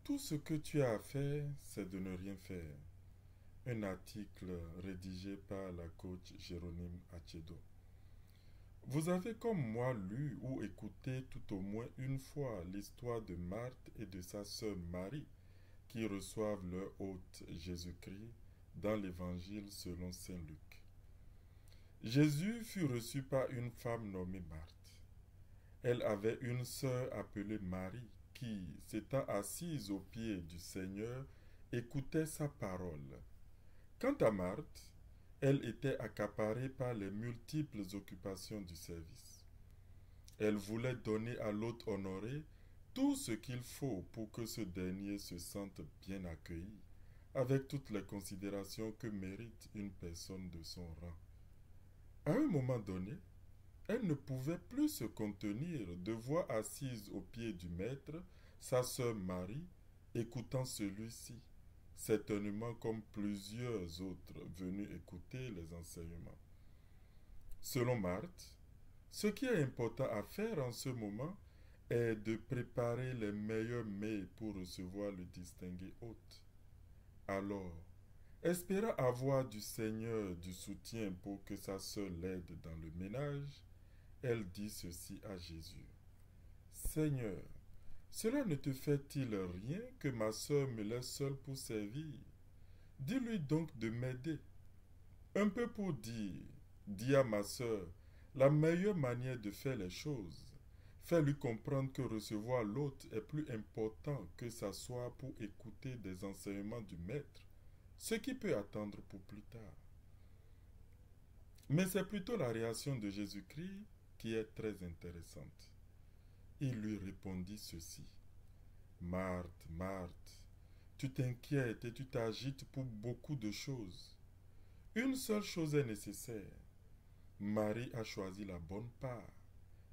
Tout ce que tu as à faire, c'est de ne rien faire. Un article rédigé par la coach Jérôme Achedo. Vous avez comme moi lu ou écouté tout au moins une fois l'histoire de Marthe et de sa sœur Marie qui reçoivent leur hôte Jésus-Christ dans l'évangile selon Saint Luc. Jésus fut reçu par une femme nommée Marthe. Elle avait une sœur appelée Marie qui, s'étant assise aux pieds du Seigneur, écoutait sa parole. Quant à Marthe, elle était accaparée par les multiples occupations du service. Elle voulait donner à l'hôte honoré tout ce qu'il faut pour que ce dernier se sente bien accueilli, avec toutes les considérations que mérite une personne de son rang. À un moment donné, elle ne pouvait plus se contenir de voir assise aux pieds du maître sa sœur Marie, écoutant celui-ci, certainement comme plusieurs autres venus écouter les enseignements. Selon Marthe, ce qui est important à faire en ce moment est de préparer les meilleurs mets pour recevoir le distingué hôte. Alors, espérant avoir du Seigneur du soutien pour que sa sœur l'aide dans le ménage, elle dit ceci à Jésus. Seigneur, cela ne te fait-il rien que ma sœur me laisse seule pour servir? Dis-lui donc de m'aider. Un peu pour dire, dis à ma sœur, la meilleure manière de faire les choses. Fais-lui comprendre que recevoir l'hôte est plus important que s'asseoir pour écouter des enseignements du maître, ce qui peut attendre pour plus tard. Mais c'est plutôt la réaction de Jésus-Christ qui est très intéressante. Il lui répondit ceci. Marthe, Marthe, tu t'inquiètes et tu t'agites pour beaucoup de choses. Une seule chose est nécessaire. Marie a choisi la bonne part,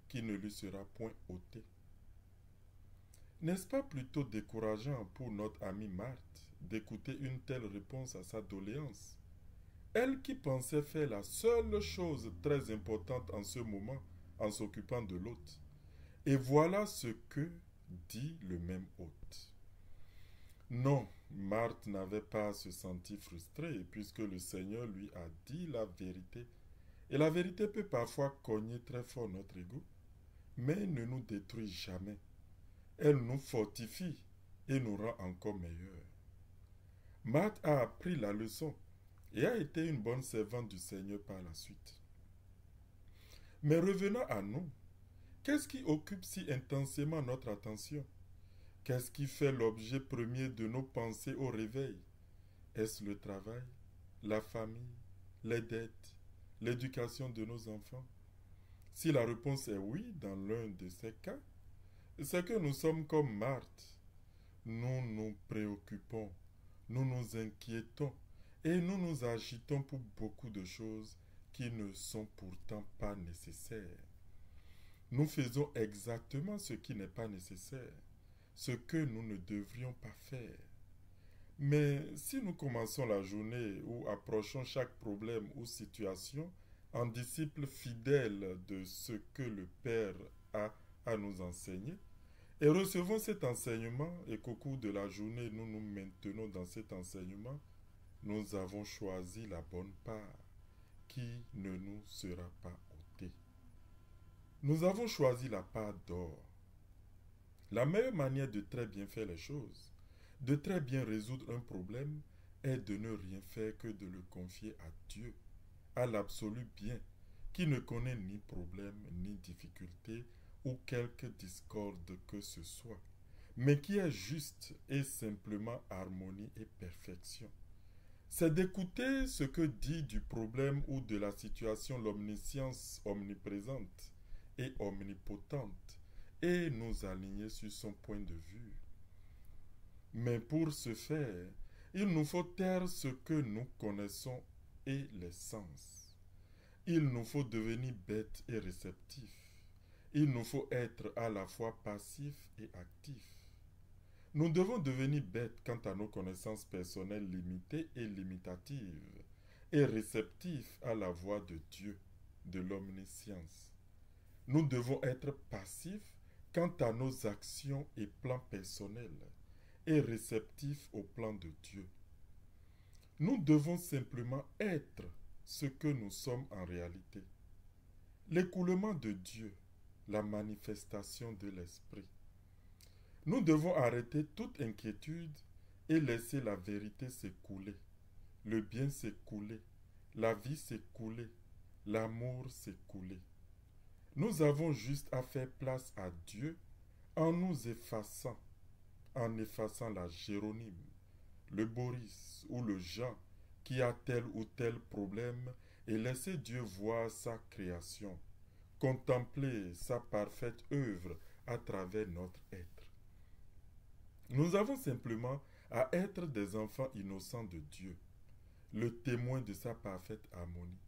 qui ne lui sera point ôtée. N'est-ce pas plutôt décourageant pour notre amie Marthe d'écouter une telle réponse à sa doléance? Elle qui pensait faire la seule chose très importante en ce moment en s'occupant de l'hôte. Et voilà ce que dit le même hôte. Non, Marthe n'avait pas à se sentir frustrée puisque le Seigneur lui a dit la vérité. Et la vérité peut parfois cogner très fort notre ego, mais ne nous détruit jamais. Elle nous fortifie et nous rend encore meilleurs. Marthe a appris la leçon et a été une bonne servante du Seigneur par la suite. Mais revenons à nous. Qu'est-ce qui occupe si intensément notre attention? Qu'est-ce qui fait l'objet premier de nos pensées au réveil? Est-ce le travail, la famille, les dettes, l'éducation de nos enfants? Si la réponse est oui dans l'un de ces cas, c'est que nous sommes comme Marthe. Nous nous préoccupons, nous nous inquiétons et nous nous agitons pour beaucoup de choses qui ne sont pourtant pas nécessaires. Nous faisons exactement ce qui n'est pas nécessaire, ce que nous ne devrions pas faire. Mais si nous commençons la journée ou approchons chaque problème ou situation en disciples fidèles de ce que le Père a à nous enseigner, et recevons cet enseignement et qu'au cours de la journée nous nous maintenons dans cet enseignement, nous avons choisi la bonne part qui ne nous sera pas ôtée. Nous avons choisi la part d'or. La meilleure manière de très bien faire les choses, de très bien résoudre un problème, est de ne rien faire que de le confier à Dieu, à l'absolu bien, qui ne connaît ni problème, ni difficulté, ou quelque discorde que ce soit, mais qui est juste et simplement harmonie et perfection. C'est d'écouter ce que dit du problème ou de la situation l'omniscience omniprésente et omnipotente et nous aligner sur son point de vue. Mais pour ce faire, il nous faut taire ce que nous connaissons et les sens. Il nous faut devenir bêtes et réceptifs. Il nous faut être à la fois passifs et actifs. Nous devons devenir bêtes quant à nos connaissances personnelles limitées et limitatives, et réceptifs à la voix de Dieu, de l'omniscience. Nous devons être passifs quant à nos actions et plans personnels, et réceptifs au plan de Dieu. Nous devons simplement être ce que nous sommes en réalité. L'écoulement de Dieu, la manifestation de l'Esprit. Nous devons arrêter toute inquiétude et laisser la vérité s'écouler, le bien s'écouler, la vie s'écouler, l'amour s'écouler. Nous avons juste à faire place à Dieu en nous effaçant, en effaçant la Jéronyme, le Boris ou le Jean qui a tel ou tel problème et laisser Dieu voir sa création, contempler sa parfaite œuvre à travers notre être. Nous avons simplement à être des enfants innocents de Dieu, le témoin de sa parfaite harmonie.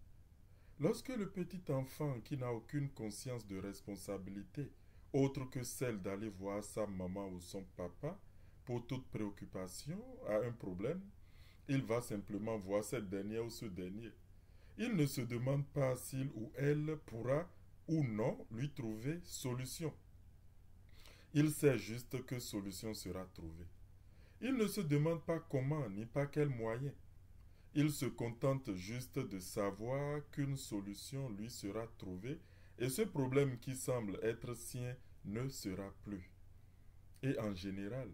Lorsque le petit enfant qui n'a aucune conscience de responsabilité, autre que celle d'aller voir sa maman ou son papa, pour toute préoccupation, a un problème, il va simplement voir cette dernière ou ce dernier. Il ne se demande pas s'il ou elle pourra ou non lui trouver solution. Il sait juste que solution sera trouvée. Il ne se demande pas comment ni par quel moyen. Il se contente juste de savoir qu'une solution lui sera trouvée et ce problème qui semble être sien ne sera plus. Et en général,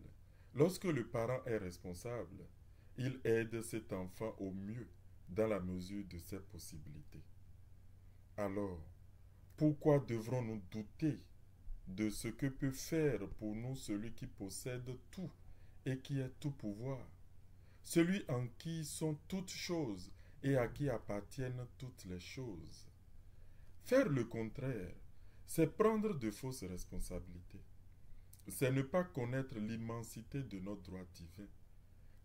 lorsque le parent est responsable, il aide cet enfant au mieux dans la mesure de ses possibilités. Alors, pourquoi devrons-nous douter de ce que peut faire pour nous celui qui possède tout et qui est tout pouvoir, celui en qui sont toutes choses et à qui appartiennent toutes les choses? Faire le contraire, c'est prendre de fausses responsabilités. C'est ne pas connaître l'immensité de notre droit divin.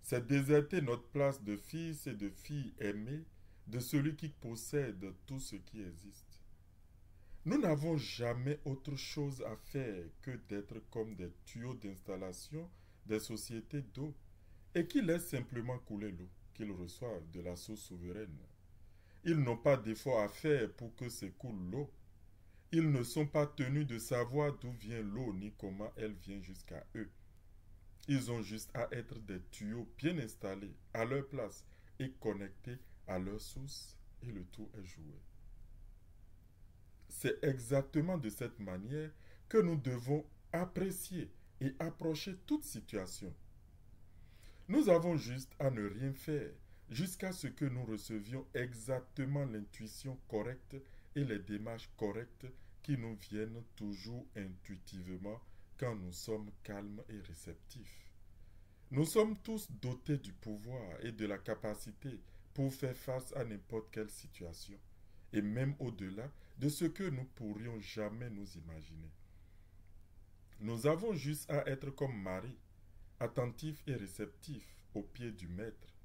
C'est déserter notre place de fils et de filles aimés de celui qui possède tout ce qui existe. Nous n'avons jamais autre chose à faire que d'être comme des tuyaux d'installation des sociétés d'eau et qui laissent simplement couler l'eau qu'ils reçoivent de la source souveraine. Ils n'ont pas d'effort à faire pour que s'écoule l'eau. Ils ne sont pas tenus de savoir d'où vient l'eau ni comment elle vient jusqu'à eux. Ils ont juste à être des tuyaux bien installés à leur place et connectés à leur source et le tour est joué. C'est exactement de cette manière que nous devons apprécier et approcher toute situation. Nous avons juste à ne rien faire jusqu'à ce que nous recevions exactement l'intuition correcte et les démarches correctes qui nous viennent toujours intuitivement quand nous sommes calmes et réceptifs. Nous sommes tous dotés du pouvoir et de la capacité pour faire face à n'importe quelle situation, et même au-delà de ce que nous pourrions jamais nous imaginer. Nous avons juste à être comme Marie, attentifs et réceptifs aux pieds du Maître,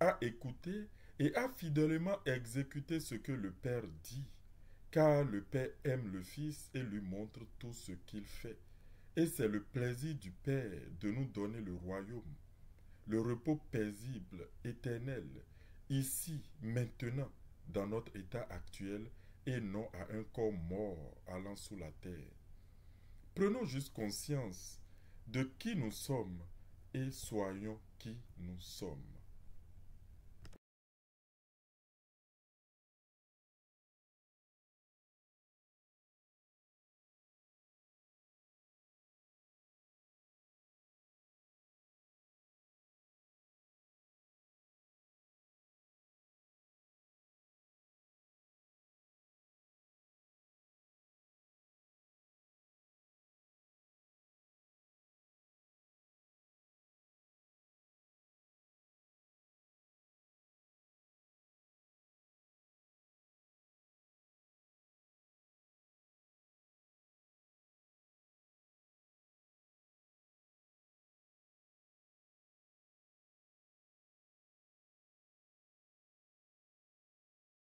à écouter et à fidèlement exécuter ce que le Père dit, car le Père aime le Fils et lui montre tout ce qu'il fait. Et c'est le plaisir du Père de nous donner le royaume, le repos paisible, éternel, ici, maintenant, dans notre état actuel, et non à un corps mort allant sous la terre. Prenons juste conscience de qui nous sommes et soyons qui nous sommes.